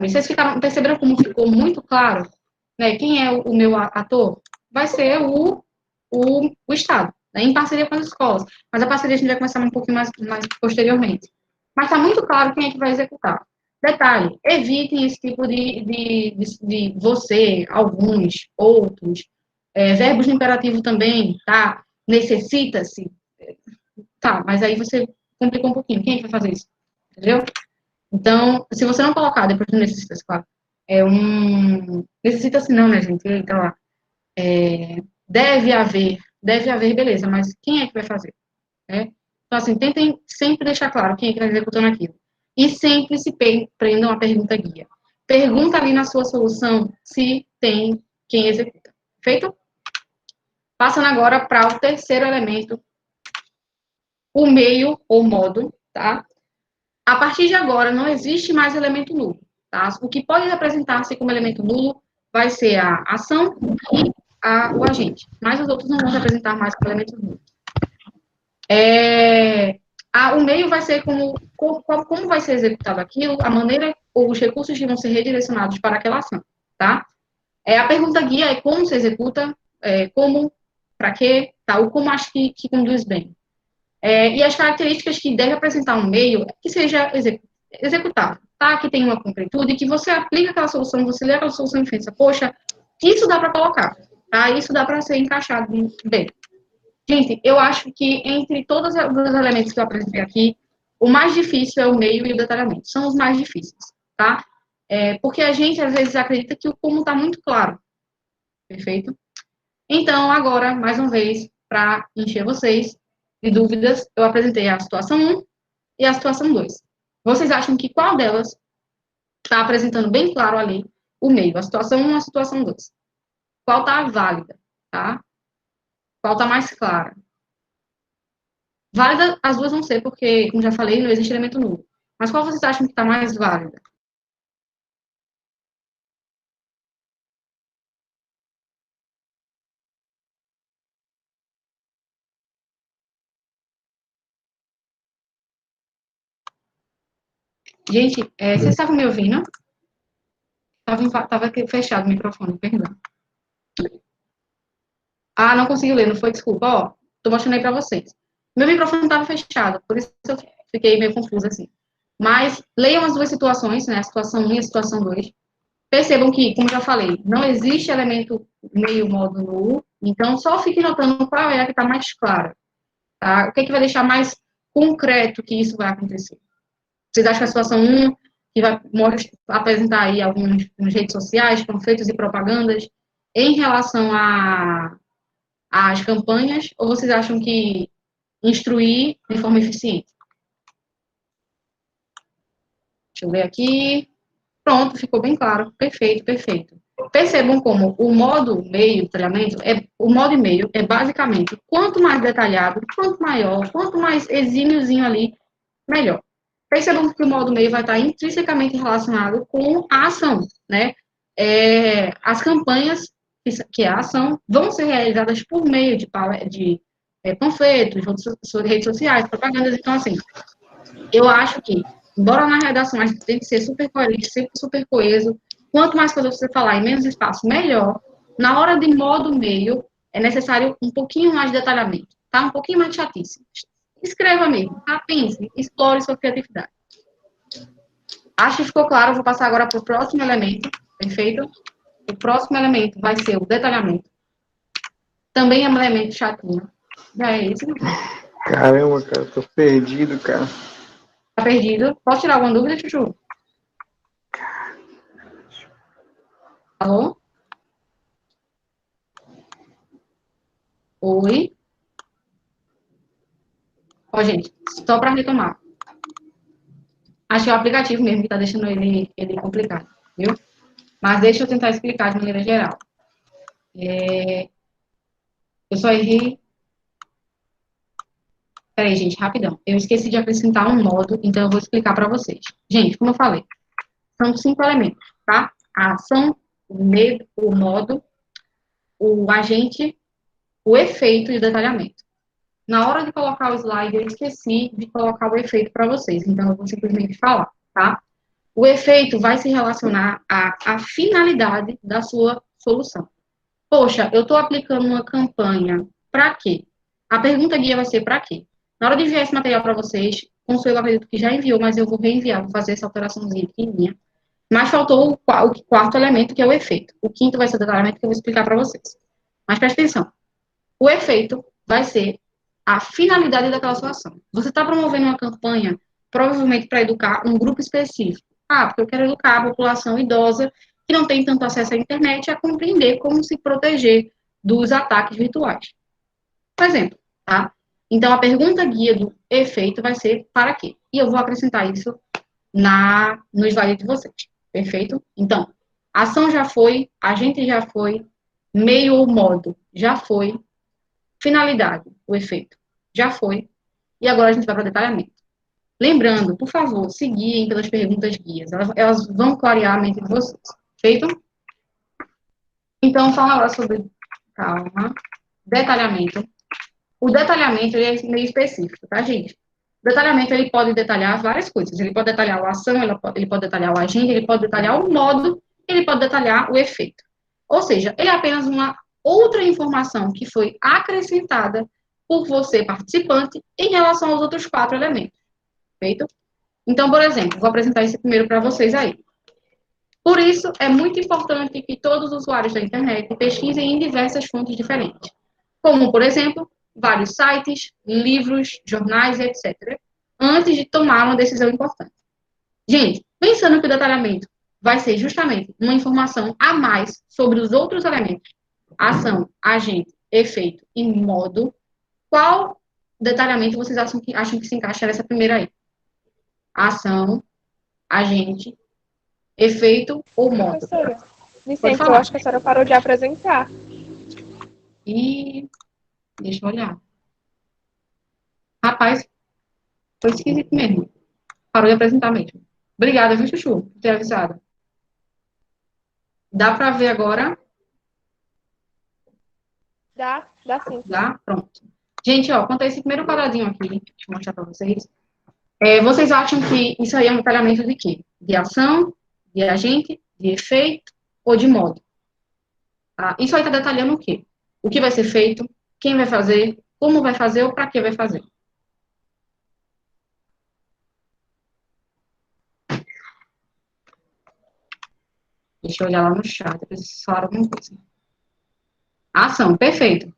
Vocês perceberam como ficou muito claro, né? Quem é o meu ator? Vai ser o Estado, né, em parceria com as escolas. Mas a parceria a gente vai começar um pouquinho mais posteriormente. Mas está muito claro quem é que vai executar. Detalhe, evitem esse tipo de você, alguns, outros, verbos no imperativo também, tá? Necessita-se, tá, mas aí você complicou um pouquinho. Quem é que vai fazer isso? Entendeu? Então, se você não colocar depois do necessita-se, claro, necessita-se não, né, gente? Então, lá, deve haver, beleza, mas quem é que vai fazer? Né? Então, assim, tentem sempre deixar claro quem é que está executando aquilo. E sempre se prendam a pergunta guia. Pergunta ali na sua solução se tem quem executa. Feito? Passando agora para o terceiro elemento, o meio ou modo, tá? A partir de agora, não existe mais elemento nulo, tá? O que pode representar-se como elemento nulo vai ser a ação e o agente, mas os outros não vão representar mais como elementos nulos. O meio vai ser como vai ser executado aquilo, a maneira ou os recursos que vão ser redirecionados para aquela ação, tá? A pergunta guia é como se executa, como, para quê, tá? Ou como acho que conduz bem. E as características que deve apresentar um meio é que seja executável, tá? Que tenha uma concretude, que você aplica aquela solução, você lê aquela solução e pensa, poxa, isso dá para colocar, tá? Isso dá para ser encaixado bem. Gente, eu acho que entre todos os elementos que eu apresentei aqui, o mais difícil é o meio e o detalhamento. São os mais difíceis, tá? Porque a gente, às vezes, acredita que o como está muito claro. Perfeito? Então, agora, mais uma vez, para encher vocês de dúvidas, eu apresentei a situação 1 e a situação 2. Vocês acham que qual delas está apresentando bem claro ali o meio? A situação 1 ou a situação 2? Qual está válida, tá? Qual está mais clara? Válida, as duas vão ser, porque, como já falei, não existe elemento nulo. Mas qual vocês acham que está mais válida? Gente, vocês estavam me ouvindo? Estava fechado o microfone, perdão. Ah, não consegui ler, não foi? Desculpa. Ó, tô mostrando aí para vocês. Meu microfone estava fechado, por isso eu fiquei meio confusa assim. Mas leiam as duas situações, né? A situação 1 e a situação 2. Percebam que, como já falei, não existe elemento meio modo nulo, então só fique notando qual é a que está mais clara. Tá? O que, é que vai deixar mais concreto que isso vai acontecer? Vocês acham que a situação 1, que vai apresentar aí algumas redes sociais, panfletos e propagandas em relação às campanhas, ou vocês acham que instruir de forma eficiente? Deixa eu ver aqui. Pronto, ficou bem claro. Perfeito, perfeito. Percebam como o modo meio, detalhamento, o modo e meio é basicamente quanto mais detalhado, quanto maior, quanto mais exímiozinho ali, melhor. Percebam que o modo meio vai estar intrinsecamente relacionado com a ação, né? As campanhas, que é a ação, vão ser realizadas por meio de panfletos, redes sociais, propagandas. Então, assim, eu acho que, embora na redação a gente tem que ser super coerente, sempre super coeso, quanto mais coisa você falar em menos espaço, melhor. Na hora de modo meio, é necessário um pouquinho mais de detalhamento, tá? Um pouquinho mais de chatice. Escreva mesmo, tá? Pense, explore sua criatividade. Acho que ficou claro, vou passar agora para o próximo elemento, perfeito? O próximo elemento vai ser o detalhamento. Também é um elemento chatinho. Já é esse. Caramba, cara, tô perdido, cara. Tá perdido? Posso tirar alguma dúvida, Chuchu? Alô? Oi? Ó, gente, só para retomar. Acho que é o aplicativo mesmo que está deixando ele complicado, viu? Mas deixa eu tentar explicar de maneira geral. Eu só errei. Peraí, gente, rapidão. Eu esqueci de acrescentar um modo, então eu vou explicar para vocês. Gente, como eu falei, são 5 elementos, tá? A ação, o medo, o modo, o agente, o efeito e o detalhamento. Na hora de colocar o slide, eu esqueci de colocar o efeito para vocês, então eu vou simplesmente falar, tá? O efeito vai se relacionar à finalidade da sua solução. Poxa, eu estou aplicando uma campanha para quê? A pergunta guia vai ser para quê? Na hora de enviar esse material para vocês, Consuelo acredito que já enviou, mas eu vou reenviar, vou fazer essa alteraçãozinha pequenininha. Mas faltou o quarto elemento, que é o efeito. O quinto vai ser o detalhamento que eu vou explicar para vocês. Mas presta atenção. O efeito vai ser a finalidade daquela sua ação. Você está promovendo uma campanha, provavelmente para educar um grupo específico. Ah, porque eu quero educar a população idosa que não tem tanto acesso à internet a compreender como se proteger dos ataques virtuais. Por exemplo, tá? Então, a pergunta guia do efeito vai ser para quê? E eu vou acrescentar isso no slide de vocês. Perfeito? Então, ação já foi, agente já foi, meio ou modo já foi, finalidade, o efeito, já foi. E agora a gente vai para o detalhamento. Lembrando, por favor, se guiem pelas perguntas guias. Elas vão clarear a mente de vocês. Feito? Então, falar agora sobre, calma, detalhamento. O detalhamento ele é meio específico, tá, gente? O detalhamento ele pode detalhar várias coisas. Ele pode detalhar a ação, ele pode detalhar o agente, ele pode detalhar o modo, ele pode detalhar o efeito. Ou seja, ele é apenas uma outra informação que foi acrescentada por você, participante, em relação aos outros 4 elementos. Feito? Então, por exemplo, vou apresentar esse primeiro para vocês aí. Por isso, é muito importante que todos os usuários da internet pesquisem em diversas fontes diferentes, como, por exemplo, vários sites, livros, jornais, etc., antes de tomar uma decisão importante. Gente, pensando que o detalhamento vai ser justamente uma informação a mais sobre os outros elementos, ação, agente, efeito e modo, qual detalhamento vocês acham que se encaixa nessa primeira aí? Ação, agente, efeito ou modo? Professora, licença, eu acho que a senhora parou de apresentar. E deixa eu olhar. Rapaz, foi esquisito mesmo. Parou de apresentar mesmo. Obrigada, viu, Chuchu, por ter avisado. Dá para ver agora? Dá sim. Dá? Pronto. Gente, ó, quanto a esse primeiro quadradinho aqui, deixa eu mostrar para vocês. Vocês acham que isso aí é um detalhamento de quê? De ação, de agente, de efeito ou de modo? Tá? Isso aí está detalhando o quê? O que vai ser feito, quem vai fazer, como vai fazer ou para que vai fazer. Deixa eu olhar lá no chat, depois vocês falaram alguma coisa. Ação, perfeito.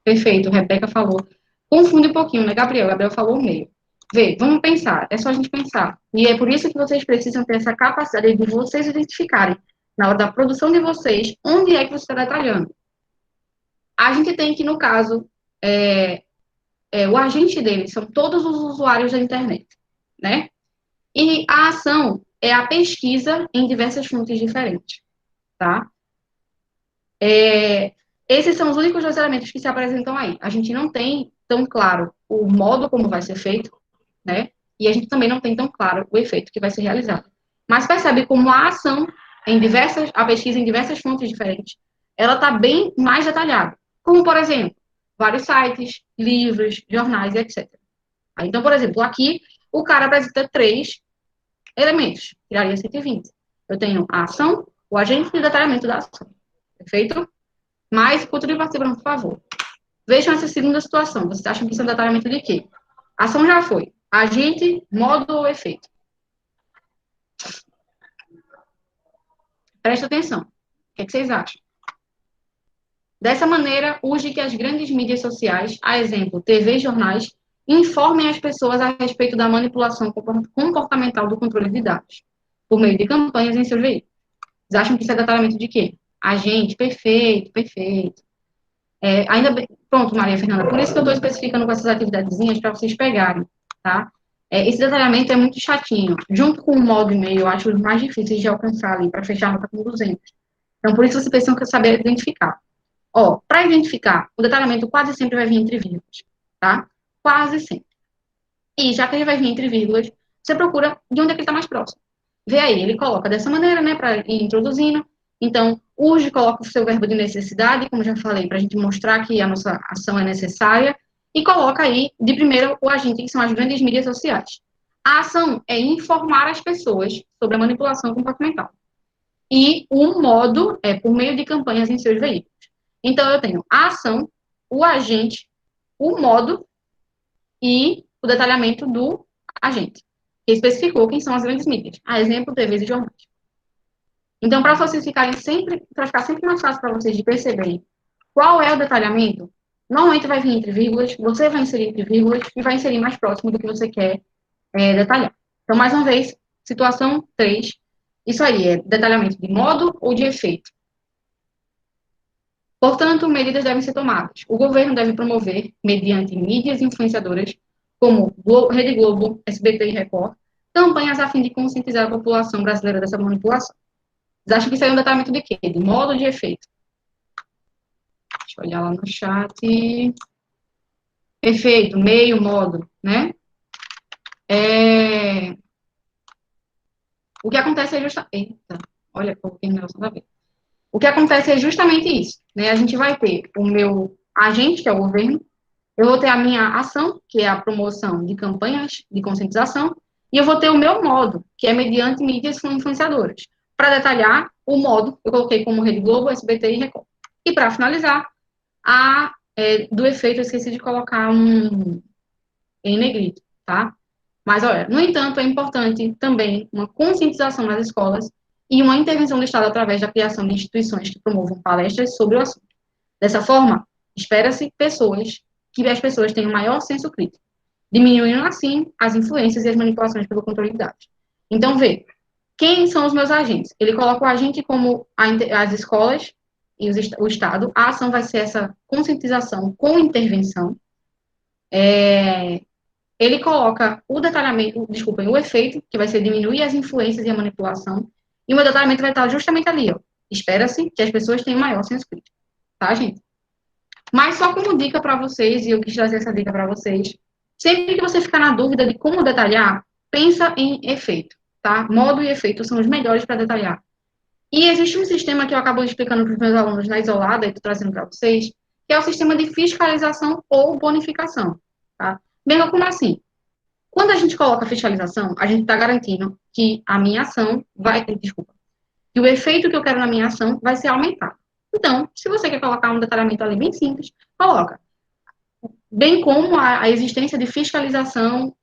Perfeito, Rebeca falou. Confunde um pouquinho, né, Gabriel? Gabriel falou o meio. Vê, vamos pensar, é só a gente pensar. E é por isso que vocês precisam ter essa capacidade de vocês identificarem, na hora da produção de vocês, onde é que você está detalhando. A gente tem que, no caso, o agente deles são todos os usuários da internet, né? E a ação é a pesquisa em diversas fontes diferentes, tá? Esses são os únicos 2 elementos que se apresentam aí. A gente não tem tão claro o modo como vai ser feito, né? E a gente também não tem tão claro o efeito que vai ser realizado. Mas percebe como a ação a pesquisa em diversas fontes diferentes, ela está bem mais detalhada. Como, por exemplo, vários sites, livros, jornais, etc. Então, por exemplo, aqui o cara apresenta 3 elementos, tiraria 120. Eu tenho a ação, o agente e o detalhamento da ação. Perfeito? Mas, cultura e participação, por favor. Vejam essa segunda situação. Vocês acham que isso é um detalhamento de quê? A ação já foi. Agente, modo ou efeito? Presta atenção. O que é que vocês acham? Dessa maneira, urge que as grandes mídias sociais, a exemplo, TV e jornais, informem as pessoas a respeito da manipulação comportamental do controle de dados, por meio de campanhas em seus veículos. Vocês acham que isso é detalhamento de quê? Agente, perfeito, perfeito. Ainda bem, pronto, Maria Fernanda, por isso que eu estou especificando com essas atividadezinhas para vocês pegarem, tá? Esse detalhamento é muito chatinho. Junto com o modo e-mail, eu acho os mais difíceis de alcançar ali, para fechar a nota com 200. Então, por isso você precisa saber identificar. Ó, para identificar, o detalhamento quase sempre vai vir entre vírgulas, tá? Quase sempre. E já que ele vai vir entre vírgulas, você procura de onde é que ele está mais próximo. Vê aí, ele coloca dessa maneira, né, para ir introduzindo. Então, urge coloca o seu verbo de necessidade, como já falei, para a gente mostrar que a nossa ação é necessária, e coloca aí, de primeiro, o agente, que são as grandes mídias sociais. A ação é informar as pessoas sobre a manipulação comportamental. E o modo é por meio de campanhas em seus veículos. Então, eu tenho a ação, o agente, o modo e o detalhamento do agente, que especificou quem são as grandes mídias. A exemplo, TVs e jornais. Então, para vocês ficarem sempre, para ficar sempre mais fácil para vocês de perceberem qual é o detalhamento, normalmente vai vir entre vírgulas, você vai inserir entre vírgulas e vai inserir mais próximo do que você quer detalhar. Então, mais uma vez, situação 3, isso aí é detalhamento de modo ou de efeito. Portanto, medidas devem ser tomadas. O governo deve promover, mediante mídias influenciadoras, como Rede Globo, SBT e Record, campanhas a fim de conscientizar a população brasileira dessa manipulação. Vocês acham que isso aí é um detalhamento de quê? De modo ou de efeito? Deixa eu olhar lá no chat. Efeito, meio, modo, né? O que acontece é justamente... Eita, olha, coloquei no negócio da vez. O que acontece é justamente isso, né? A gente vai ter o meu agente, que é o governo, eu vou ter a minha ação, que é a promoção de campanhas de conscientização, e eu vou ter o meu modo, que é mediante mídias influenciadoras. Para detalhar o modo, eu coloquei como Rede Globo, SBT e Record. E para finalizar, do efeito, eu esqueci de colocar em negrito, tá? Mas, olha, no entanto, é importante também uma conscientização nas escolas e uma intervenção do Estado através da criação de instituições que promovam palestras sobre o assunto. Dessa forma, espera-se que as pessoas tenham maior senso crítico, diminuindo, assim, as influências e as manipulações pelo controle de dados. Então, vê, quem são os meus agentes? Ele coloca o agente como as escolas e o Estado. A ação vai ser essa conscientização com intervenção. Ele coloca o detalhamento, desculpem, o efeito, que vai ser diminuir as influências e a manipulação, e o meu detalhamento vai estar justamente ali, ó. Espera-se que as pessoas tenham maior senso crítico, tá, gente? Mas só como dica para vocês, e eu quis trazer essa dica para vocês, sempre que você ficar na dúvida de como detalhar, pensa em efeito, tá? Modo e efeito são os melhores para detalhar. E existe um sistema que eu acabo explicando para os meus alunos na Isolada, e estou trazendo para vocês, que é o sistema de fiscalização ou bonificação, tá? Bem, como assim? Quando a gente coloca fiscalização, a gente está garantindo que a minha ação que o efeito que eu quero na minha ação vai ser aumentado. Então, se você quer colocar um detalhamento ali bem simples, coloca. Bem como a existência de fiscalização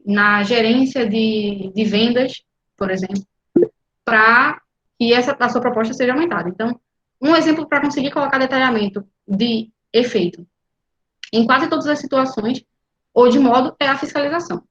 na gerência de vendas, por exemplo, para que a sua proposta seja aumentada. Então, um exemplo para conseguir colocar detalhamento de efeito em quase todas as situações, ou de modo, é a fiscalização.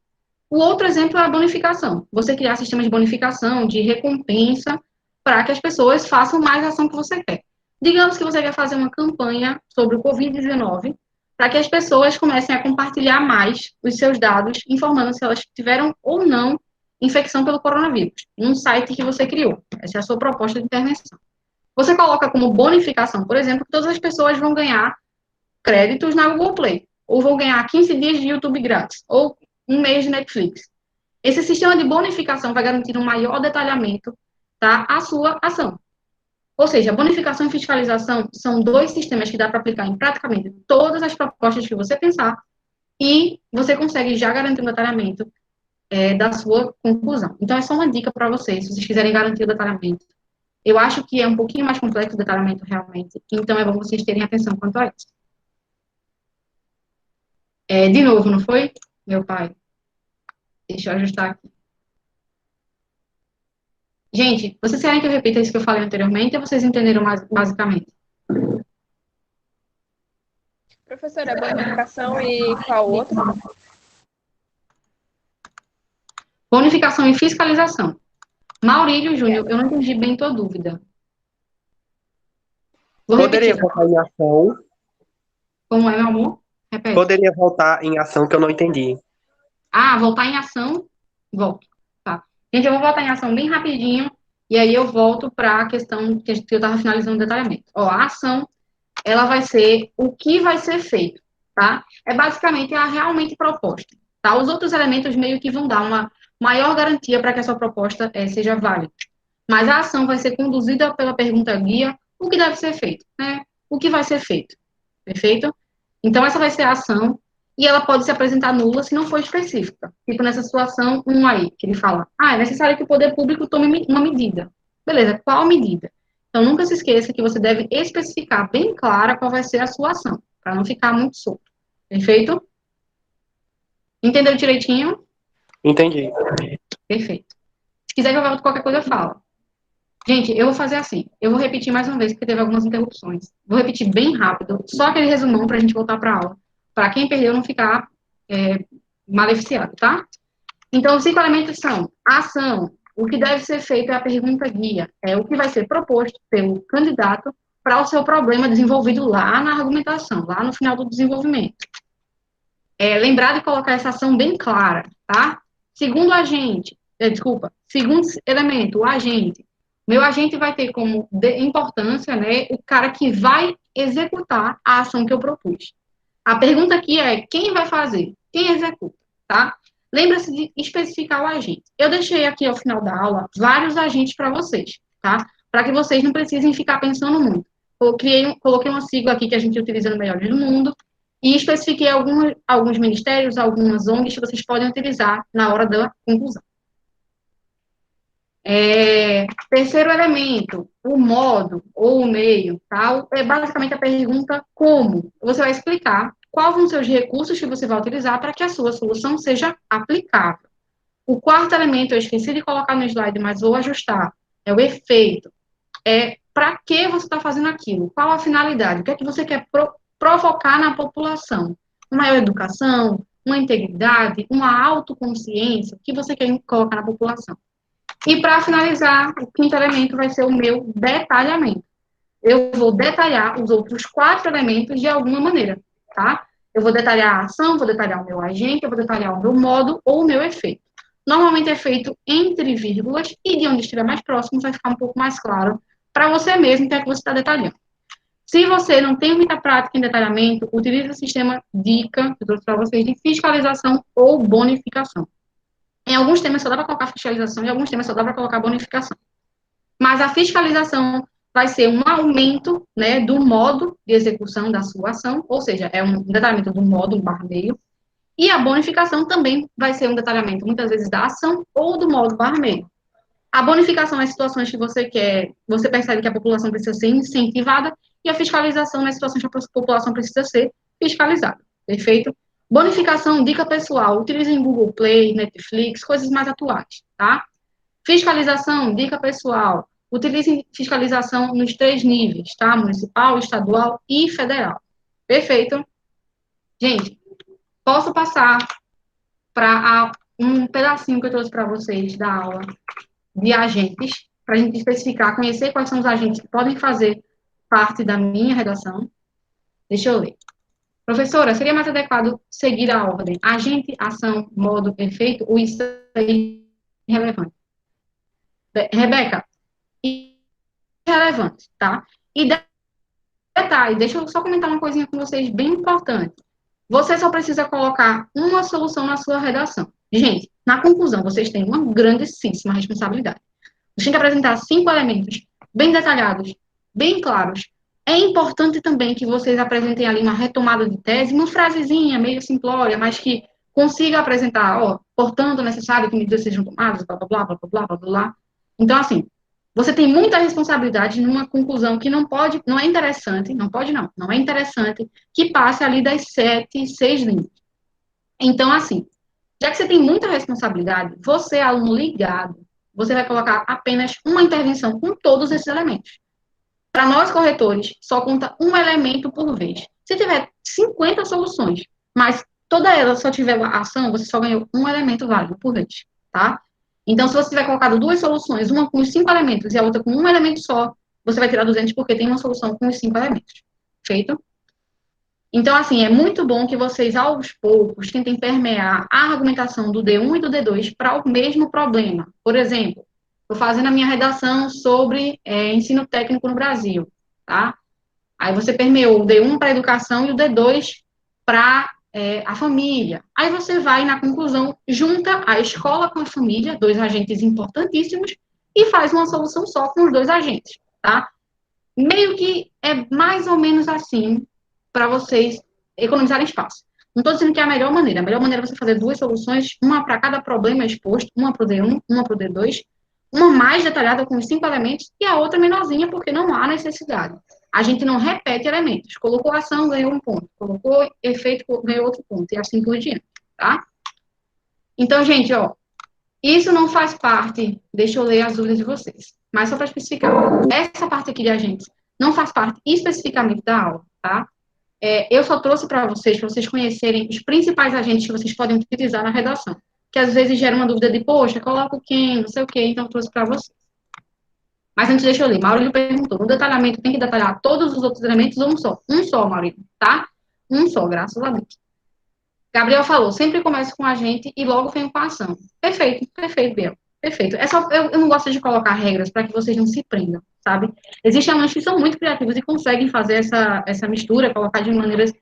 O outro exemplo é a bonificação. Você criar sistemas de bonificação, de recompensa, para que as pessoas façam mais a ação que você quer. Digamos que você quer fazer uma campanha sobre o Covid-19, para que as pessoas comecem a compartilhar mais os seus dados, informando se elas tiveram ou não infecção pelo coronavírus, num site que você criou. Essa é a sua proposta de intervenção. Você coloca como bonificação, por exemplo, que todas as pessoas vão ganhar créditos na Google Play, ou vão ganhar 15 dias de YouTube grátis, ou um mês de Netflix. Esse sistema de bonificação vai garantir um maior detalhamento, tá, à sua ação. Ou seja, bonificação e fiscalização são dois sistemas que dá para aplicar em praticamente todas as propostas que você pensar e você consegue já garantir um detalhamento da sua conclusão. Então, é só uma dica para vocês, se vocês quiserem garantir o detalhamento. Eu acho que é um pouquinho mais complexo o detalhamento realmente, então é bom vocês terem atenção quanto a isso. De novo, não foi, meu pai? Deixa eu ajustar aqui. Gente, vocês querem que eu repita isso que eu falei anteriormente ou vocês entenderam mais basicamente? Professora, bonificação e qual outro? Bonificação e fiscalização. Maurílio Júnior, eu não entendi bem tua dúvida. Vou Poderia repetir. voltar em ação? Como é, meu amor? Repete. Poderia voltar em ação que eu não entendi. Voltar em ação, volto. Tá. Gente, eu vou voltar em ação bem rapidinho, e aí eu volto para a questão que eu estava finalizando o detalhamento. Ó, a ação, ela vai ser o que vai ser feito, tá? É basicamente a realmente proposta, tá? Os outros elementos meio que vão dar uma maior garantia para que a sua proposta seja válida. Mas a ação vai ser conduzida pela pergunta guia, o que deve ser feito, né? O que vai ser feito, perfeito? Então, essa vai ser a ação. e ela pode se apresentar nula se não for específica. Tipo nessa situação 1 aí, que ele fala, é necessário que o poder público tome uma medida. Beleza, qual medida? Então, nunca se esqueça que você deve especificar bem clara qual vai ser a sua ação, para não ficar muito solto. Perfeito? Entendeu direitinho? Entendi. Perfeito. Se quiser que eu volte qualquer coisa, fala. Gente, eu vou fazer assim. Eu vou repetir mais uma vez, porque teve algumas interrupções. Vou repetir bem rápido, só aquele resumão para a gente voltar para a aula. Para quem perdeu não ficar maleficiado, tá? Então, os 5 elementos são a ação. O que deve ser feito é a pergunta guia. É o que vai ser proposto pelo candidato para o seu problema desenvolvido lá na argumentação, lá no final do desenvolvimento. Lembrar de colocar essa ação bem clara, tá? Segundo elemento, o agente. Meu agente vai ter como importância, né, o cara que vai executar a ação que eu propus. A pergunta aqui é, quem vai fazer? Quem executa, tá? Lembra-se de especificar o agente. Eu deixei aqui ao final da aula vários agentes para vocês, tá? Para que vocês não precisem ficar pensando muito. Eu coloquei uma sigla aqui que a gente utiliza no Melhores do Mundo e especifiquei alguns ministérios, algumas ONGs que vocês podem utilizar na hora da conclusão. Terceiro elemento, o modo ou o meio, tá? É basicamente a pergunta como. Você vai explicar quais vão ser os recursos que você vai utilizar para que a sua solução seja aplicável. O quarto elemento, eu esqueci de colocar no slide, mas vou ajustar, é o efeito. Para que você está fazendo aquilo? Qual a finalidade? O que é que você quer provocar na população? Uma maior educação, uma integridade, uma autoconsciência, o que você quer colocar na população? E, para finalizar, o quinto elemento vai ser o meu detalhamento. Eu vou detalhar os outros 4 elementos de alguma maneira, tá? Eu vou detalhar a ação, vou detalhar o meu agente, eu vou detalhar o meu modo ou o meu efeito. Normalmente é feito entre vírgulas e de onde estiver mais próximo vai ficar um pouco mais claro para você mesmo o que é que você está detalhando. Se você não tem muita prática em detalhamento, utilize o sistema DICA, que eu trouxe para vocês, de fiscalização ou bonificação. Em alguns temas só dá para colocar fiscalização, em alguns temas só dá para colocar bonificação. Mas a fiscalização vai ser um aumento, né, do modo de execução da sua ação, ou seja, é um detalhamento do modo /meio, e a bonificação também vai ser um detalhamento, muitas vezes, da ação ou do modo /meio. A bonificação é situações que você percebe que a população precisa ser incentivada, e a fiscalização é situações que a população precisa ser fiscalizada. Perfeito? Bonificação, dica pessoal, utilizem Google Play, Netflix, coisas mais atuais, tá? Fiscalização, dica pessoal, utilizem fiscalização nos 3 níveis, tá? Municipal, estadual e federal. Perfeito? Gente, posso passar para um pedacinho que eu trouxe para vocês da aula de agentes, para a gente especificar, conhecer quais são os agentes que podem fazer parte da minha redação. Deixa eu ler. Professora, seria mais adequado seguir a ordem agente, ação, modo, efeito, ou isso é irrelevante? Rebeca, irrelevante, tá? E detalhe, deixa eu só comentar uma coisinha com vocês bem importante. Você só precisa colocar uma solução na sua redação. Gente, na conclusão, vocês têm uma grandíssima responsabilidade. Vocês têm que apresentar 5 elementos bem detalhados, bem claros. É importante também que vocês apresentem ali uma retomada de tese, uma frasezinha meio simplória, mas que consiga apresentar, portanto, é necessário que medidas sejam tomadas, blá, blá, blá, blá, blá, blá, blá. Então, assim, você tem muita responsabilidade numa conclusão que não é interessante, não é interessante que passe ali das 7, 6 linhas. Então, assim, já que você tem muita responsabilidade, você, aluno ligado, você vai colocar apenas uma intervenção com todos esses elementos. Para nós, corretores, só conta um elemento por vez. Se tiver 50 soluções, mas toda ela só tiver ação, você só ganhou um elemento válido por vez, tá? Então, se você tiver colocado 2 soluções, uma com os 5 elementos e a outra com um elemento só, você vai tirar 200 porque tem uma solução com os 5 elementos. Feito? Então, assim, é muito bom que vocês, aos poucos, tentem permear a argumentação do D1 e do D2 para o mesmo problema. Por exemplo, estou fazendo a minha redação sobre ensino técnico no Brasil, tá? Aí você permeou o D1 para a educação e o D2 para a família. Aí você vai, na conclusão, junta a escola com a família, 2 agentes importantíssimos, e faz uma solução só com os 2 agentes, tá? Meio que é mais ou menos assim para vocês economizarem espaço. Não estou dizendo que é a melhor maneira. A melhor maneira é você fazer 2 soluções, uma para cada problema exposto, uma para o D1, uma para o D2, uma mais detalhada com os 5 elementos e a outra menorzinha, porque não há necessidade. A gente não repete elementos. Colocou ação, ganhou um ponto. Colocou efeito, ganhou outro ponto. E assim por diante, tá? Então, gente, ó, isso não faz parte, deixa eu ler as dúvidas de vocês, mas só para especificar. Essa parte aqui de agentes não faz parte especificamente da aula, tá? Eu só trouxe para vocês conhecerem os principais agentes que vocês podem utilizar na redação, que às vezes gera uma dúvida de, poxa, coloco quem, não sei o quê, então eu trouxe para vocês. Mas antes, deixa eu ler. Maurílio perguntou, no detalhamento tem que detalhar todos os outros elementos ou um só? Um só, Maurílio, tá? Um só, graças a Deus. Gabriel falou, sempre começo com agente e logo venho com a ação. Perfeito, Biel. Perfeito. Eu não gosto de colocar regras para que vocês não se prendam, sabe? Existem alunos que são muito criativos e conseguem fazer essa mistura, colocar de maneiras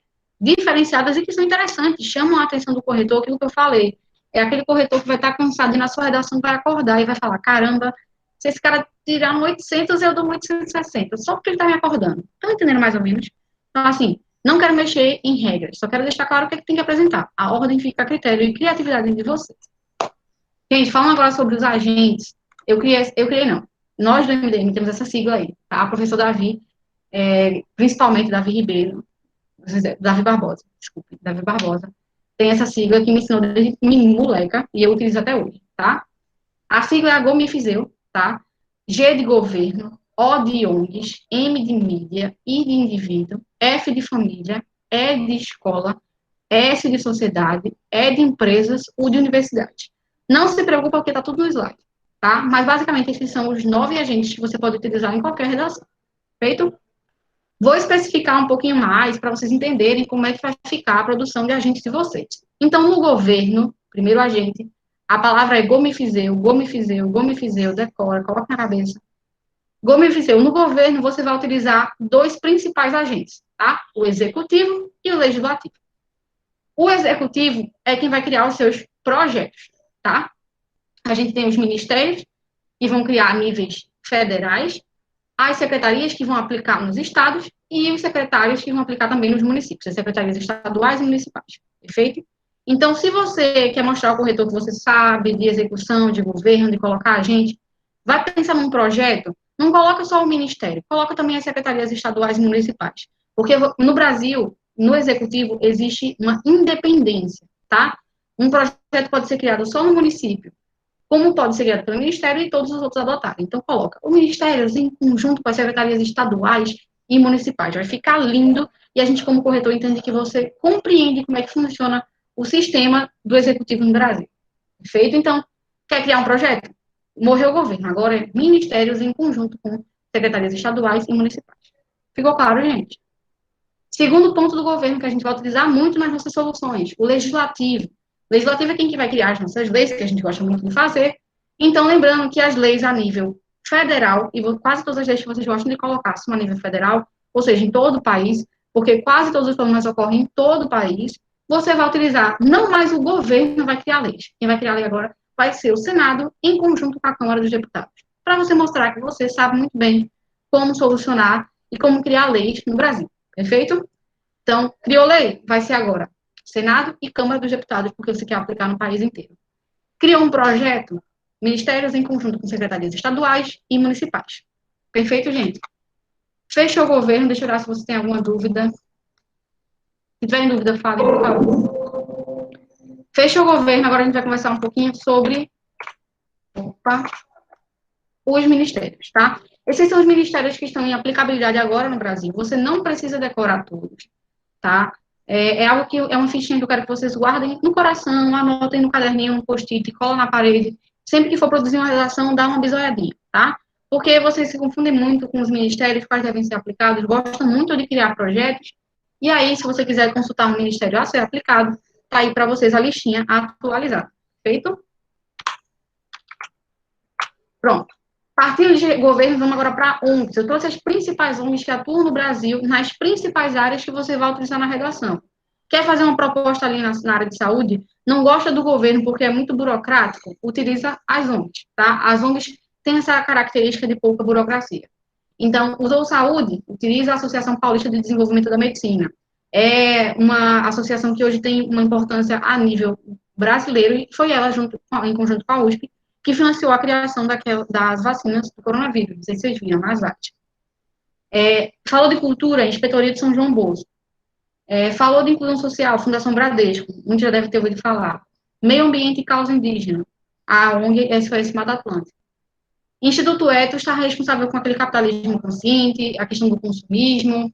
diferenciadas e que são interessantes, chamam a atenção do corretor, aquilo que eu falei. É aquele corretor que vai estar cansado e na sua redação vai acordar e vai falar, caramba, se esse cara tirar um 800, eu dou um 860, só porque ele está me acordando. Estão entendendo mais ou menos? Então, assim, não quero mexer em regras, só quero deixar claro o que é que tem que apresentar. A ordem fica a critério e criatividade de vocês. Gente, falando agora sobre os agentes, não. Nós do MDM temos essa sigla aí, tá? O professor Davi, principalmente Davi Ribeiro, Davi Barbosa, tem essa sigla que me ensinou desde moleca e eu utilizo até hoje, tá? A sigla é a Gomifiseu, tá? G de governo, O de ONGs, M de mídia, I de indivíduo, F de família, E de escola, S de sociedade, E de empresas, U de universidade. Não se preocupa porque está tudo no slide, tá? Mas basicamente esses são os 9 agentes que você pode utilizar em qualquer redação. Feito? Vou especificar um pouquinho mais para vocês entenderem como é que vai ficar a produção de agentes de vocês. Então, no governo, primeiro agente, a palavra é gomifiseu, decora, coloca na cabeça. Gomifiseu, no governo, você vai utilizar 2 principais agentes, tá? O executivo e o legislativo. O executivo é quem vai criar os seus projetos, tá? A gente tem os ministérios, que vão criar níveis federais, as secretarias que vão aplicar nos estados e os secretários que vão aplicar também nos municípios, as secretarias estaduais e municipais, perfeito? Então, se você quer mostrar ao corretor que você sabe de execução, de governo, de colocar agente, vai pensar num projeto, não coloca só o ministério, coloca também as secretarias estaduais e municipais, porque no Brasil, no executivo, existe uma independência, tá? Um projeto pode ser criado só no município, como pode ser criado pelo Ministério e todos os outros adotarem. Então, coloca o Ministério em conjunto com as secretarias estaduais e municipais. Vai ficar lindo e a gente, como corretor, entende que você compreende como é que funciona o sistema do Executivo no Brasil. Perfeito? Então, quer criar um projeto? Morreu o governo. Agora é ministérios em conjunto com secretarias estaduais e municipais. Ficou claro, gente? Segundo ponto do governo que a gente vai utilizar muito nas nossas soluções, o legislativo. O legislativo é quem que vai criar as nossas leis, que a gente gosta muito de fazer. Então, lembrando que as leis a nível federal, e quase todas as leis que vocês gostam de colocar são a nível federal, ou seja, em todo o país, porque quase todos os problemas ocorrem em todo o país, você vai utilizar, não mais o governo vai criar leis. Quem vai criar a lei agora vai ser o Senado, em conjunto com a Câmara dos Deputados. Para você mostrar que você sabe muito bem como solucionar e como criar leis no Brasil. Perfeito? Então, criou lei? Vai ser agora Senado e Câmara dos Deputados, porque você quer aplicar no país inteiro. Criou um projeto? Ministérios em conjunto com secretarias estaduais e municipais. Perfeito, gente? Fechou o governo, deixa eu ver se você tem alguma dúvida. Se tiver dúvida, fale, por favor. Fechou o governo, agora a gente vai conversar um pouquinho sobre os ministérios, tá? Esses são os ministérios que estão em aplicabilidade agora no Brasil. Você não precisa decorar todos, tá? É algo que é uma fichinha que eu quero que vocês guardem no coração, anotem no caderninho, um post-it, cola na parede. Sempre que for produzir uma redação, dá uma bisoiadinha, tá? Porque vocês se confundem muito com os ministérios, quais devem ser aplicados, gostam muito de criar projetos. E aí, se você quiser consultar um ministério a ser aplicado, tá aí para vocês a listinha atualizada. Feito? Pronto. Partindo de governo, vamos agora para ONGs. Eu trouxe as principais ONGs que atuam no Brasil, nas principais áreas que você vai utilizar na redação. Quer fazer uma proposta ali na área de saúde? Não gosta do governo porque é muito burocrático? Utiliza as ONGs, tá? As ONGs têm essa característica de pouca burocracia. Então, usou saúde? Utiliza a Associação Paulista de Desenvolvimento da Medicina. É uma associação que hoje tem uma importância a nível brasileiro, e foi ela, em conjunto com a USP, que financiou a criação das vacinas do coronavírus. Não sei se vocês viram, mas falou de cultura, Inspetoria de São João Bosco. Falou de inclusão social, Fundação Bradesco, muitos já devem ter ouvido falar. Meio ambiente e causa indígena, a ONG SOS Mata Atlântica. Instituto Etos está responsável com aquele capitalismo consciente, a questão do consumismo,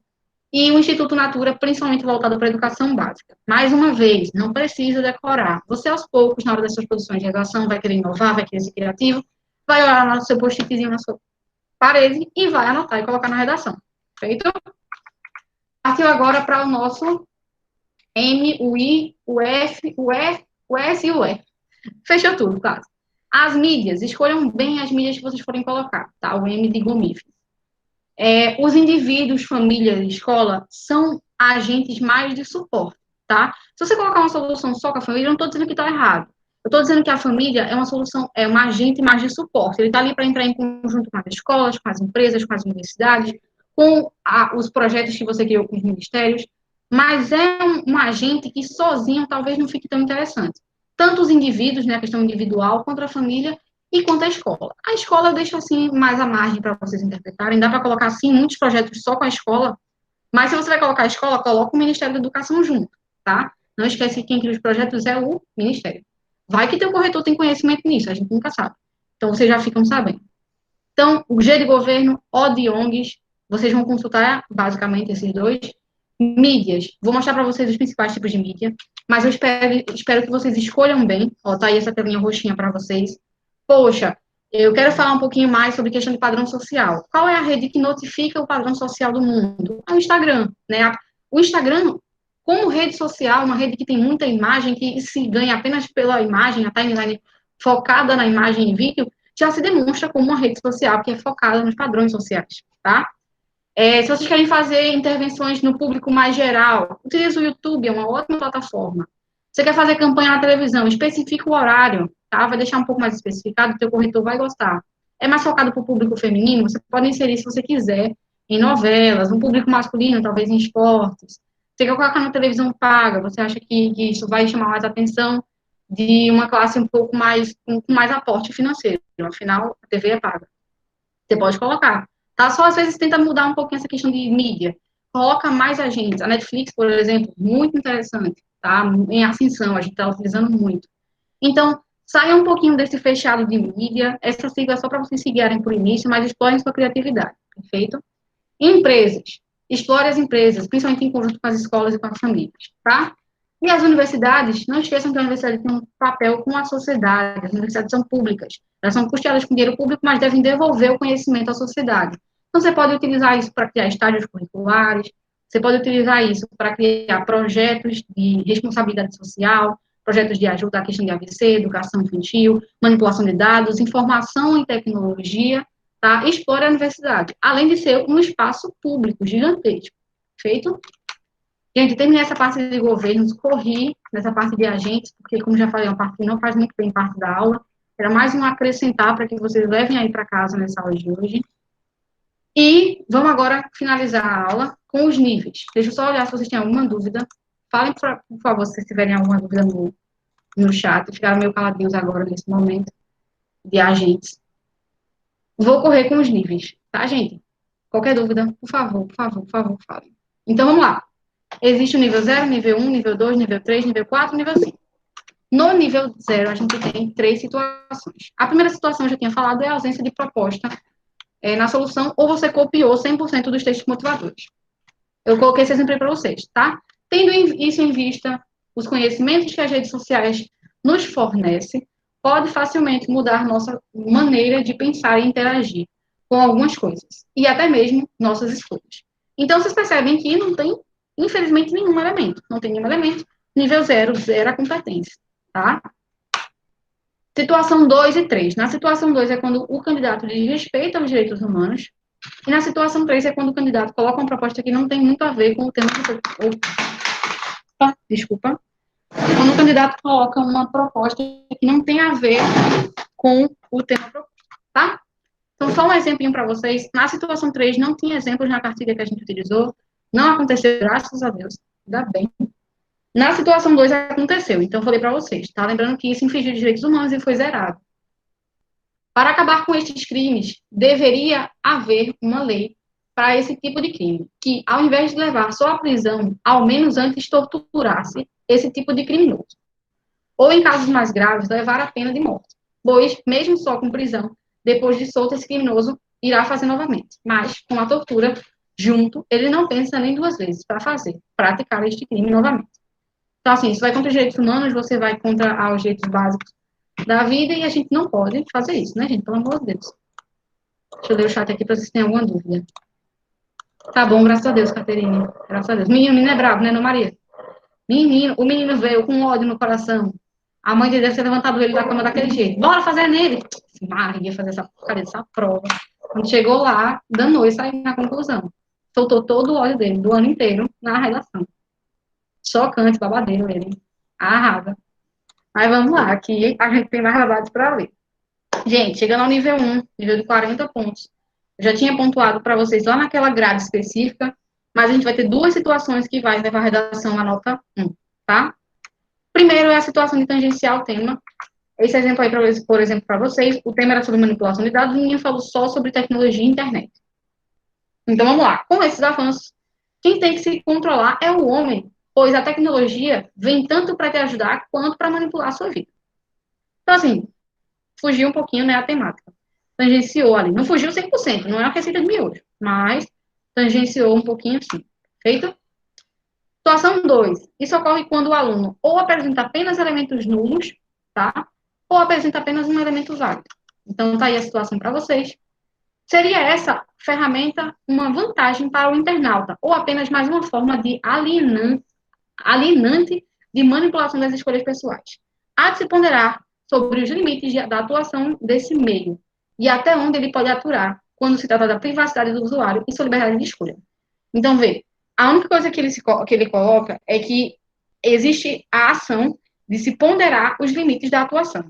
e o Instituto Natura, principalmente voltado para a educação básica. Mais uma vez, não precisa decorar. Você, aos poucos, na hora das suas produções de redação, vai querer inovar, vai querer ser criativo, vai olhar no seu post-itzinho na sua parede e vai anotar e colocar na redação. Feito? Partiu agora para o nosso M, o I, o F, o E, o S e o E. Fechou tudo, claro. As mídias, escolham bem as mídias que vocês forem colocar, tá? O M de gomíferos. Os indivíduos, família, escola, são agentes mais de suporte, tá? Se você colocar uma solução só com a família, eu não estou dizendo que está errado. Eu estou dizendo que a família é uma solução, é um agente mais de suporte. Ele está ali para entrar em conjunto com as escolas, com as empresas, com as universidades, com os projetos que você criou com os ministérios, mas é um agente que sozinho talvez não fique tão interessante. Tanto os indivíduos, né, a questão individual, quanto a família e quanto a escola. A escola eu deixo, assim, mais à margem para vocês interpretarem. Dá para colocar, sim, muitos projetos só com a escola, mas se você vai colocar a escola, coloca o Ministério da Educação junto, tá? Não esquece que quem cria os projetos é o Ministério. Vai que teu corretor tem conhecimento nisso, a gente nunca sabe. Então, vocês já ficam sabendo. Então, o G de governo, O de ONGs, vocês vão consultar, basicamente, esses dois. Mídias, vou mostrar para vocês os principais tipos de mídia, mas eu espero que vocês escolham bem. Ó, tá aí essa telinha roxinha para vocês. Poxa, eu quero falar um pouquinho mais sobre questão de padrão social. Qual é a rede que notifica o padrão social do mundo? É o Instagram, né? O Instagram, como rede social, uma rede que tem muita imagem, que se ganha apenas pela imagem, a timeline focada na imagem e vídeo, já se demonstra como uma rede social que é focada nos padrões sociais, tá? Se vocês querem fazer intervenções no público mais geral, utilize o YouTube, é uma ótima plataforma. Você quer fazer campanha na televisão, especifica o horário, tá? Vai deixar um pouco mais especificado, o teu corretor vai gostar. É mais focado para o público feminino, você pode inserir, se você quiser, em novelas, no público masculino, talvez em esportes. Você quer colocar na televisão paga, você acha que isso vai chamar mais atenção de uma classe um pouco mais, com mais aporte financeiro. Afinal, a TV é paga. Você pode colocar. Tá? Só às vezes tenta mudar um pouquinho essa questão de mídia. Coloca mais agentes. A Netflix, por exemplo, muito interessante, tá? Em ascensão, a gente está utilizando muito. Então, saia um pouquinho desse fechado de mídia. Essa sigla é só para vocês seguirem por início, mas explorem sua criatividade, perfeito? Empresas. Explore as empresas, principalmente em conjunto com as escolas e com as famílias, tá? E as universidades, não esqueçam que a universidade tem um papel com a sociedade. As universidades são públicas. Elas são custeadas com dinheiro público, mas devem devolver o conhecimento à sociedade. Então, você pode utilizar isso para criar estágios curriculares, você pode utilizar isso para criar projetos de responsabilidade social, projetos de ajuda à questão de AVC, educação infantil, manipulação de dados, informação e tecnologia, tá? Explore a universidade, além de ser um espaço público gigantesco. Feito? Gente, terminei essa parte de governos, corri nessa parte de agentes, porque, como já falei, é uma parte que não faz muito bem parte da aula. Era mais um acrescentar para que vocês levem aí para casa nessa aula de hoje. E vamos agora finalizar a aula com os níveis. Deixa eu só olhar se vocês têm alguma dúvida. Falem, por favor, se vocês tiverem alguma dúvida no chat. Ficaram meio caladinhos agora, nesse momento, de agentes. Vou correr com os níveis, tá, gente? Qualquer dúvida, por favor, falem. Então, vamos lá. Existe o nível 0, nível 1, nível 2, nível 3, nível 4, nível 5. No nível 0, a gente tem 3 situações. A primeira situação, eu já tinha falado, é a ausência de proposta na solução, ou você copiou 100% dos textos motivadores. Eu coloquei esse exemplo aí para vocês, tá? Tendo isso em vista, os conhecimentos que as redes sociais nos fornecem, pode facilmente mudar nossa maneira de pensar e interagir com algumas coisas, e até mesmo nossas escolhas. Então, vocês percebem que não tem, infelizmente, nenhum elemento. Não tem nenhum elemento. Nível 0, zero a competência, tá? Situação 2 e 3. Na situação 2 é quando o candidato diz respeito aos direitos humanos. E na situação 3 é quando o candidato coloca uma proposta que não tem muito a ver com o tema que desculpa. Quando o candidato coloca uma proposta que não tem a ver com o tema proposto, tá? Então, só um exemplinho para vocês. Na situação 3, não tinha exemplos na cartilha que a gente utilizou. Não aconteceu, graças a Deus. Ainda bem. Na situação 2 aconteceu, então eu falei para vocês, tá? Lembrando que isso infringiu direitos humanos e foi zerado. Para acabar com estes crimes, deveria haver uma lei para esse tipo de crime, que ao invés de levar só à prisão, ao menos antes torturasse esse tipo de criminoso. Ou em casos mais graves, levar a pena de morte, pois, mesmo só com prisão, depois de solto esse criminoso irá fazer novamente, mas com a tortura junto, ele não pensa nem duas vezes para praticar este crime novamente. Então, assim, isso vai contra os direitos humanos, você vai contra os direitos básicos da vida e a gente não pode fazer isso, né, gente? Pelo amor de Deus. Deixa eu ler o chat aqui para vocês terem alguma dúvida. Tá bom, graças a Deus, Caterine. Graças a Deus. Menino é bravo, né, não, Maria? O menino veio com ódio no coração. A mãe dele deve ter levantado ele da cama daquele jeito. Bora fazer nele. Maria, fazer essa porcaria dessa prova. Quando chegou lá, danou e saiu na conclusão. Soltou todo o ódio dele, do ano inteiro, na redação. Chocante, babadeiro ele. Arrasa. Mas vamos lá, aqui a gente tem mais trabalhos para ler. Gente, chegando ao nível 1, nível de 40 pontos. Eu já tinha pontuado para vocês lá naquela grade específica, mas a gente vai ter duas situações que vai levar a redação à nota 1, tá? Primeiro é a situação de tangencial ao tema. Esse exemplo aí, por exemplo, para vocês, o tema era sobre manipulação de dados e o menino falou só sobre tecnologia e internet. Então, vamos lá. Com esses avanços, quem tem que se controlar é o homem, pois a tecnologia vem tanto para te ajudar quanto para manipular a sua vida. Então, assim, fugiu um pouquinho, né, a temática. Tangenciou ali. Não fugiu 100%, não é uma receita de miojo, mas tangenciou um pouquinho sim. Feito? Situação 2. Isso ocorre quando o aluno ou apresenta apenas elementos nulos, tá? Ou apresenta apenas um elemento válido. Então, tá aí a situação para vocês. Seria essa ferramenta uma vantagem para o internauta, ou apenas mais uma forma de alienante de manipulação das escolhas pessoais? Há de se ponderar sobre os limites da atuação desse meio e até onde ele pode aturar quando se trata da privacidade do usuário e sua liberdade de escolha. Então, vê, a única coisa que ele coloca é que existe a ação de se ponderar os limites da atuação.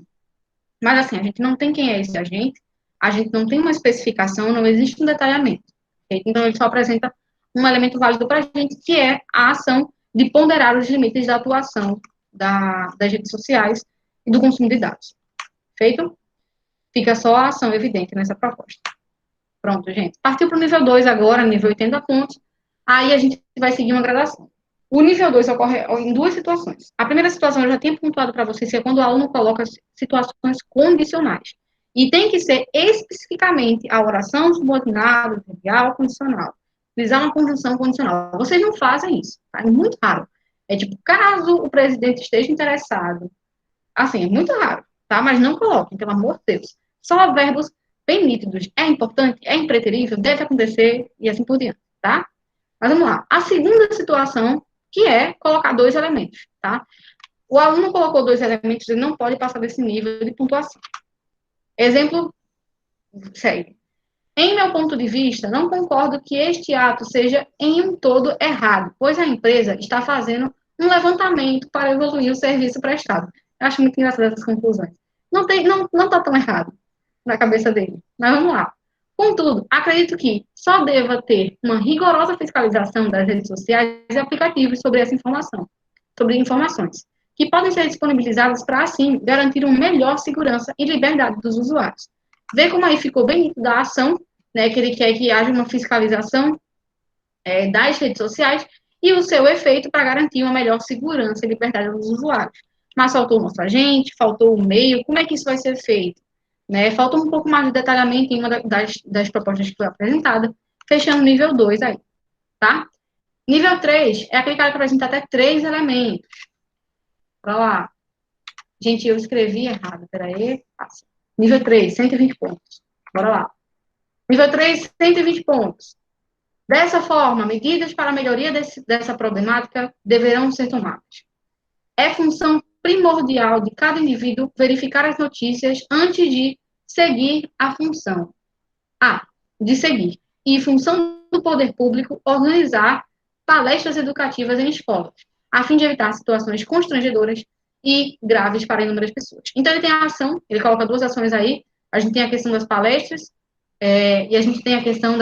Mas, assim, a gente não tem quem é esse agente, a gente não tem uma especificação, não existe um detalhamento. Okay? Então, ele só apresenta um elemento válido para a gente, que é a ação de ponderar os limites da atuação das redes sociais e do consumo de dados. Feito? Fica só a ação evidente nessa proposta. Pronto, gente. Partiu para o nível 2 agora, nível 80 pontos. Aí a gente vai seguir uma gradação. O nível 2 ocorre em duas situações. A primeira situação eu já tinha pontuado para vocês, que é quando o aluno coloca situações condicionais. E tem que ser especificamente a oração subordinada, trivial, condicional. Utilizar uma conjunção condicional. Vocês não fazem isso, tá? É muito raro. É tipo, caso o presidente esteja interessado. Assim, é muito raro, tá? Mas não coloquem, pelo amor de Deus. Só verbos bem nítidos. É importante, é impreterível, deve acontecer e assim por diante, tá? Mas vamos lá. A segunda situação, que é colocar dois elementos, tá? O aluno colocou dois elementos, ele não pode passar desse nível de pontuação. Exemplo, segue. Em meu ponto de vista, não concordo que este ato seja em um todo errado, pois a empresa está fazendo um levantamento para evoluir o serviço prestado. Eu acho muito engraçado essas conclusões. Não está tão errado na cabeça dele. Mas vamos lá. Contudo, acredito que só deva ter uma rigorosa fiscalização das redes sociais e aplicativos sobre essa informação, sobre informações, que podem ser disponibilizadas para, assim, garantir uma melhor segurança e liberdade dos usuários. Vê como aí ficou bem nítido da ação, né, que ele quer que haja uma fiscalização das redes sociais e o seu efeito para garantir uma melhor segurança e liberdade dos usuários. Mas faltou o nosso agente, faltou o meio, como é que isso vai ser feito? Né? Falta um pouco mais de detalhamento em uma das propostas que foi apresentada, fechando o nível 2 aí, tá? Nível 3 é aquele cara que apresenta até 3 elementos. Para lá. Gente, eu escrevi errado, peraí. Passa. Nível 3, 120 pontos. Bora lá. Nível 3, 120 pontos. Dessa forma, medidas para a melhoria dessa problemática deverão ser tomadas. É função primordial de cada indivíduo verificar as notícias antes de seguir a função. De seguir. E função do poder público organizar palestras educativas em escolas, a fim de evitar situações constrangedoras e graves para inúmeras pessoas. Então, ele tem a ação, ele coloca duas ações aí. A gente tem a questão das palestras e a gente tem a questão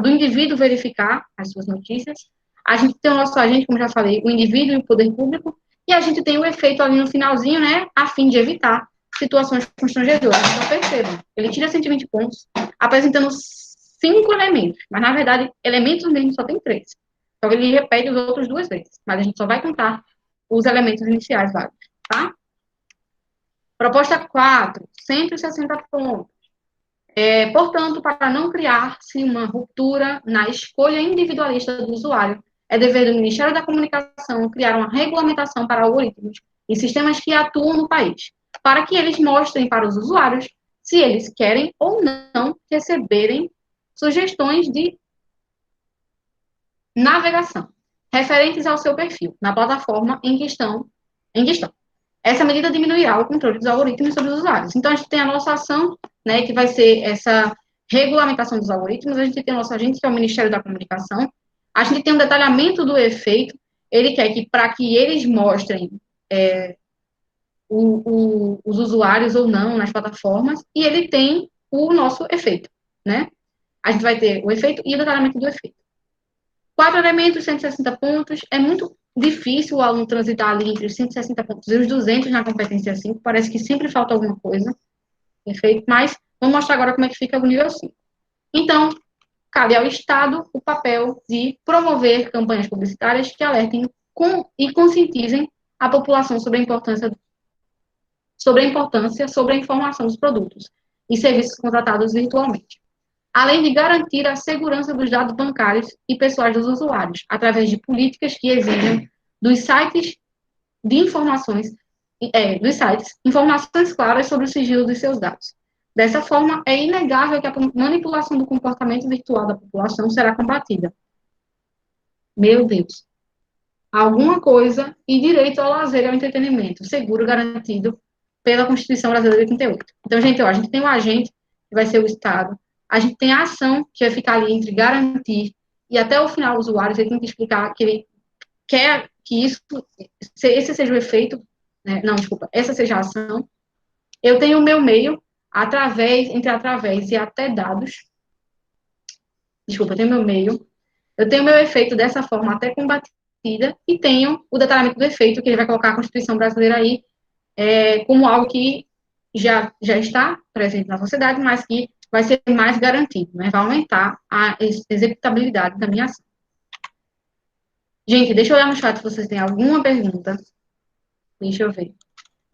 do indivíduo verificar as suas notícias. A gente tem o nosso agente, como já falei, o indivíduo e o poder público, e a gente tem o efeito ali no finalzinho, né, a fim de evitar situações constrangedoras. Então, percebam, ele tira 120 pontos, apresentando 5 elementos, mas, na verdade, elementos mesmo só tem 3. Então, ele repete os outros 2 vezes, mas a gente só vai contar os elementos iniciais válidos, tá? Proposta 4, 160 pontos. Portanto, para não criar-se uma ruptura na escolha individualista do usuário, é dever do Ministério da Comunicação criar uma regulamentação para algoritmos e sistemas que atuam no país, para que eles mostrem para os usuários se eles querem ou não receberem sugestões de navegação referentes ao seu perfil na plataforma em questão. Essa medida diminuirá o controle dos algoritmos sobre os usuários. Então, a gente tem a nossa ação, né, que vai ser essa regulamentação dos algoritmos, a gente tem o nosso agente, que é o Ministério da Comunicação, a gente tem um detalhamento do efeito, ele quer que, para que eles mostrem os usuários ou não nas plataformas, e ele tem o nosso efeito, né? A gente vai ter o efeito e o detalhamento do efeito. 4 elementos, 160 pontos, é muito difícil o aluno transitar ali entre os 160 pontos e os 200 na competência 5, parece que sempre falta alguma coisa, perfeito? Mas vamos mostrar agora como é que fica o nível 5. Então, cabe ao Estado o papel de promover campanhas publicitárias que alertem e conscientizem a população sobre a importância sobre a informação dos produtos e serviços contratados virtualmente, além de garantir a segurança dos dados bancários e pessoais dos usuários, através de políticas que exijam dos sites informações claras sobre o sigilo dos seus dados. Dessa forma, é inegável que a manipulação do comportamento virtual da população será combatida. Meu Deus. Alguma coisa e direito ao lazer e ao entretenimento, seguro garantido pela Constituição Brasileira de 88. Então, gente, a gente tem o agente, que vai ser o Estado, a gente tem a ação, que vai ficar ali entre garantir e até o final o usuário, ele tem que explicar que ele quer que esse seja o efeito, né? Não, desculpa, essa seja a ação. Eu tenho o meu meio, através e até dados. Desculpa, eu tenho o meu meio. Eu tenho o meu efeito dessa forma até combatida e tenho o detalhamento do efeito, que ele vai colocar a Constituição Brasileira aí como algo que já está presente na sociedade, mas que vai ser mais garantido, né? Vai aumentar a executabilidade da minha ação. Gente, deixa eu olhar no chat se vocês têm alguma pergunta. Deixa eu ver.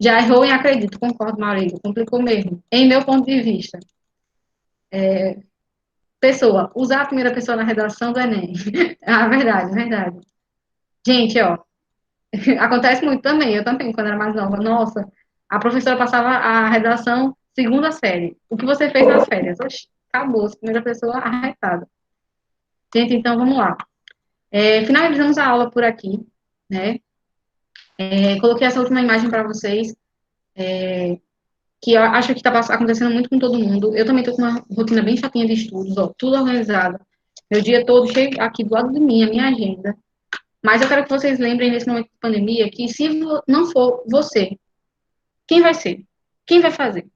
Já errou em acredito, concordo, Maurício. Complicou mesmo. Em meu ponto de vista. Pessoa, usar a primeira pessoa na redação do Enem. Ah, verdade, verdade. Gente, ó. Acontece muito também. Eu também, quando era mais nova. Nossa, a professora passava a redação segunda série. O que você fez nas férias? Oxi, acabou. Primeira pessoa arretada. Gente, então, vamos lá. Finalizamos a aula por aqui, né? Coloquei essa última imagem para vocês, que eu acho que está acontecendo muito com todo mundo. Eu também estou com uma rotina bem chatinha de estudos, ó, tudo organizado. Meu dia todo cheio aqui do lado de mim, a minha agenda. Mas eu quero que vocês lembrem nesse momento de pandemia que se não for você, quem vai ser? Quem vai fazer?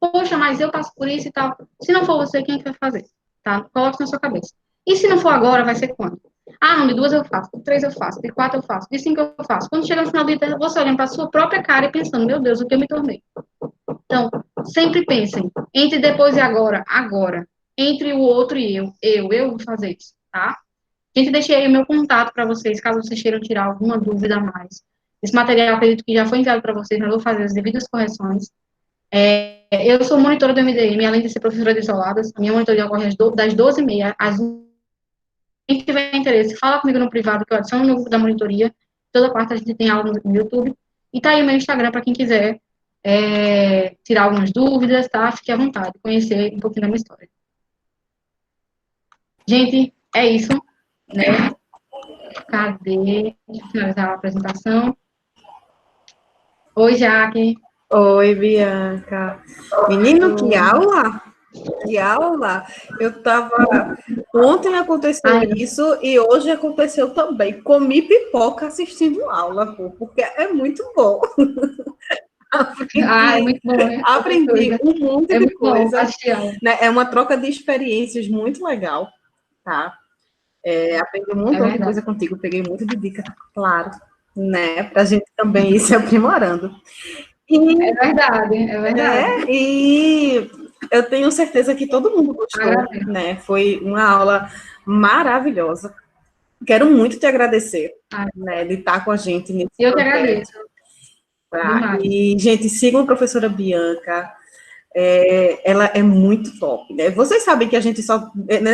Poxa, mas eu passo por isso e tal. Se não for você, quem vai fazer? Tá? Coloque isso na sua cabeça. E se não for agora, vai ser quando? Ah, não, de 2 eu faço, de 3 eu faço, de 4 eu faço, de 5 eu faço. Quando chega no final do dia, você olhando para a sua própria cara e pensando, meu Deus, o que eu me tornei? Então, sempre pensem, entre depois e agora, agora. Entre o outro e eu vou fazer isso, tá? Gente, deixei aí o meu contato para vocês, caso vocês queiram tirar alguma dúvida a mais. Esse material, acredito que já foi enviado para vocês, mas eu vou fazer as devidas correções. Eu sou monitora do MDM, além de ser professora de isoladas, a minha monitoria ocorre das 12h30 às 1h. Quem tiver interesse, fala comigo no privado, que eu adiciono no grupo da monitoria. Toda quarta a gente tem aula no YouTube. E tá aí o meu Instagram para quem quiser tirar algumas dúvidas, tá? Fique à vontade, conhecer um pouquinho da minha história. Gente, é isso, né? Cadê? Deixa eu finalizar a apresentação. Oi, Jaque. Oi, Bianca. Menino, que aula? Que aula! Eu tava. Ontem aconteceu isso e hoje aconteceu também. Comi pipoca assistindo aula, pô, porque é muito bom. É muito bom, né? Aprendi um monte de coisa. Bom, né? É uma troca de experiências muito legal, tá? Aprendi um montão de coisa contigo, peguei muito de dica, claro, né? Para a gente também ir se aprimorando. É verdade, é verdade. E eu tenho certeza que todo mundo gostou, né? Foi uma aula maravilhosa. Quero muito te agradecer, né, de estar com a gente nesse Eu que projeto. agradeço. Tá? E, gente, sigam a professora Bianca. Ela é muito top, né? Vocês sabem que a gente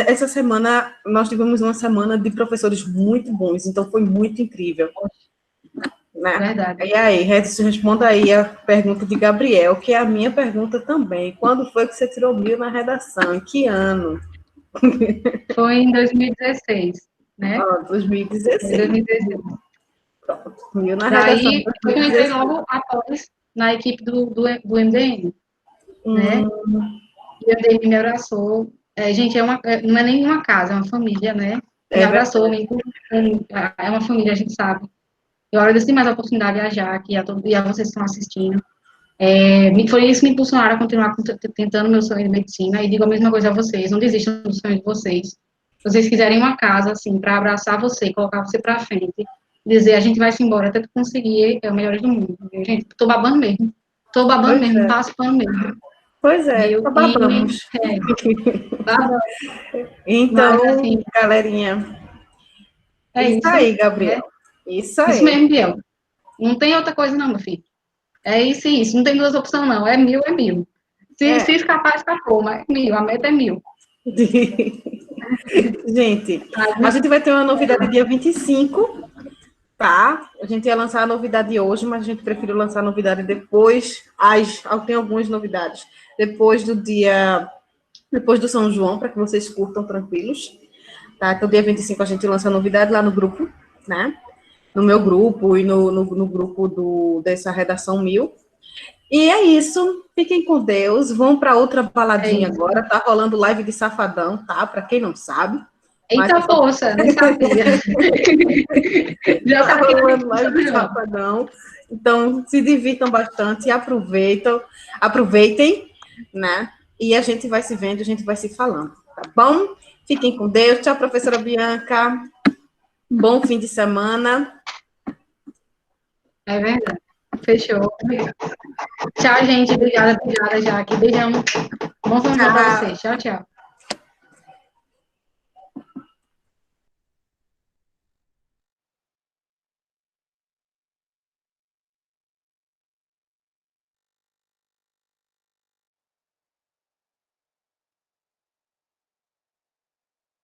essa semana, nós tivemos uma semana de professores muito bons, então foi muito incrível. Né? Verdade. E aí, responda aí a pergunta de Gabriel, que é a minha pergunta também. Quando foi que você tirou 1000 na redação? Em que ano? Foi em 2016, né? 2016. Foi em 2016. Pronto, 1000 na redação. Daí, eu entrei logo após na equipe do MDM, né? E o MDM me abraçou. Gente, não é nenhuma casa, é uma família, né? Me abraçou, é uma família, a gente sabe. Eu agradeço demais a oportunidade de viajar aqui, e a vocês que estão assistindo. Foi isso que me impulsionaram a continuar tentando meu sonho de medicina, e digo a mesma coisa a vocês, não desistam do sonho de vocês. Se vocês quiserem uma casa, assim, para abraçar você, colocar você para frente, dizer, a gente vai se embora até tu conseguir, é o melhor do mundo. Viu? Gente, tô babando mesmo. Tô babando mesmo, passo pano mesmo. Pois é, viu? babamos. Babamos. Então, mas, assim, galerinha, é isso aí, Gabriel. Né? Isso aí. Isso mesmo, Biel. Não tem outra coisa não, meu filho. É isso e isso. Não tem duas opções, não. É 1000, é 1000. Se escapar, escapou, mas 1000. A meta é 1000. Gente, a gente vai ter uma novidade dia 25, tá? A gente ia lançar a novidade hoje, mas a gente preferiu lançar a novidade depois. Tem algumas novidades. Depois do São João, para que vocês curtam tranquilos. Tá? Então, dia 25 a gente lança a novidade lá no grupo, né? No meu grupo e no grupo dessa redação 1000. E é isso. Fiquem com Deus. Vão para outra baladinha agora. Tá rolando live de Safadão, tá? Para quem não sabe. Eita, poxa, nem sabia. Já tá rolando live de Safadão. Então, se divirtam bastante e aproveitem, né? E a gente vai se vendo, a gente vai se falando, tá bom? Fiquem com Deus. Tchau, professora Bianca. Bom fim de semana. É verdade. Fechou. Tchau, gente. Obrigada, Jaque. Beijão. Bom São João para vocês. Tchau, tchau.